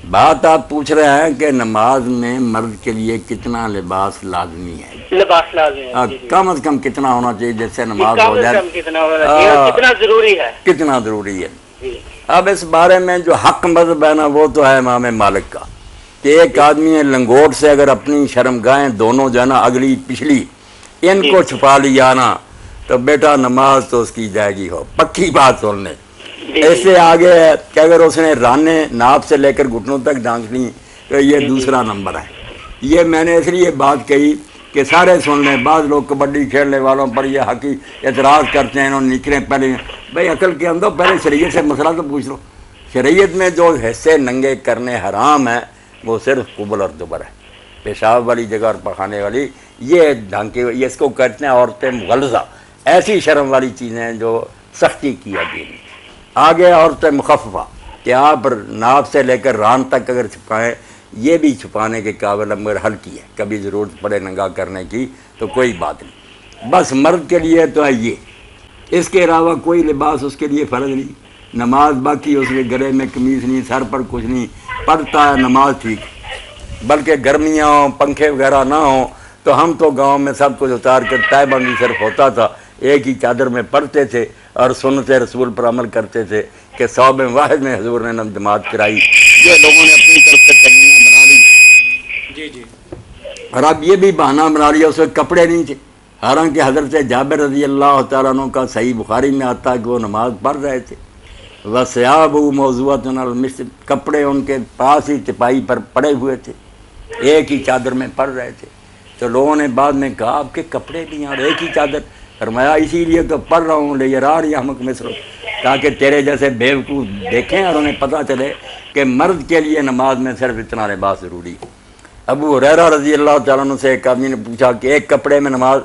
بات آپ پوچھ رہے ہیں کہ نماز میں مرد کے لیے کتنا لباس لازمی ہے؟ لباس لازمی ہے جی جی۔ کم از کم کتنا ہونا چاہیے جیسے نماز کم ہو از جائے؟ کم کتنا ہونا چاہیے اور کتنا ضروری ہے؟ کتنا ضروری ہے؟ جی اب اس بارے میں جو حق مذہب ہے نا وہ تو ہے امام مالک کا، کہ ایک آدمی ہے لنگوٹ سے اگر اپنی شرمگاہیں دونوں جو ہے نا اگلی پچھلی ان کو چھپا لیا نا تو بیٹا نماز تو اس کی جائے گی ہو، پکی بات سن لیں۔ ایسے آگے ہے کہ اگر اس نے رانے ناپ سے لے کر گھٹنوں تک ڈھانک لی تو یہ دوسرا نمبر ہے۔ یہ میں نے اس لیے بات کہی کہ سارے سن لیں، بعض لوگ کبڈی کھیلنے والوں پر یہ حقی اعتراض کرتے ہیں، انہوں نے نکلے پہلے بھائی عقل کے اندر پہلے شریعت سے مسئلہ تو پوچھ لو۔ شریعت میں جو حصے ننگے کرنے حرام ہیں وہ صرف قبل اور دبر ہے، پیشاب والی جگہ اور پخانے والی، یہ ڈھانکے یہ اس کو کہتے ہیں عورتیں مغلظہ، ایسی شرم والی چیزیں ہیں جو سختی کی ہے دین میں۔ آگے عورتیں مخففہ کہ آپ ناپ سے لے کر ران تک اگر چھپائیں یہ بھی چھپانے کے قابل مگر ہلکی ہے، کبھی ضرورت پڑے ننگا کرنے کی تو کوئی بات نہیں۔ بس مرد کے لیے تو ہے یہ، اس کے علاوہ کوئی لباس اس کے لیے فرض نہیں۔ نماز باقی اس کے گلے میں قمیص نہیں، سر پر کچھ نہیں، پڑھتا ہے نماز ٹھیک، بلکہ گرمیاں ہوں پنکھے وغیرہ نہ ہوں تو ہم تو گاؤں میں سب کچھ اتار کر طے بندی صرف ہوتا تھا، ایک ہی چادر میں پڑھتے تھے اور سنت رسول پر عمل کرتے تھے کہ صوب واحد میں حضور نے جماعت کرائی۔ یہ لوگوں نے اپنی طرف سے تنگیاں بنا لی جی جی، اور اب یہ بھی بہانہ بنا لیا اس وقت کپڑے نہیں تھے، حالانکہ حضرت جابر رضی اللہ تعالیٰ عنہ کا صحیح بخاری میں آتا ہے کہ وہ نماز پڑھ رہے تھے، وَثِيَابُهُ مَوْضُوعَةٌ عَلَى الْمِسْطِ، کپڑے ان کے پاس ہی تپائی پر پڑے ہوئے تھے، ایک ہی چادر میں پڑھ رہے تھے۔ تو لوگوں نے بعد میں کہا آپ کے کپڑے بھی ہیں اور ایک ہی چادر، فرمایا اسی لیے تو پڑھ رہا ہوں لیرار یحمق مثلک، تاکہ تیرے جیسے بیوقوف دیکھیں اور انہیں پتہ چلے کہ مرد کے لیے نماز میں صرف اتنا لباس ضروری ہے۔ ابو ہریرہ رضی اللہ تعالیٰ عنہ سے ایک آدمی نے پوچھا کہ ایک کپڑے میں نماز،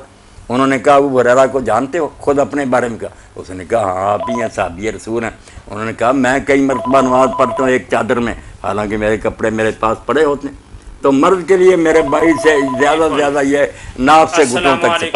انہوں نے کہا ابو ہریرہ کو جانتے ہو؟ خود اپنے بارے میں کہا، اس نے کہا ہاں آپ ہی ہیں صحابی رسول ہیں۔ انہوں نے کہا میں کئی مرتبہ نماز پڑھتا ہوں ایک چادر میں، حالانکہ میرے کپڑے میرے پاس پڑے ہوتے ہیں۔ تو مرد کے لیے میرے بھائی سے زیادہ یہ ناف سے گھٹنوں تک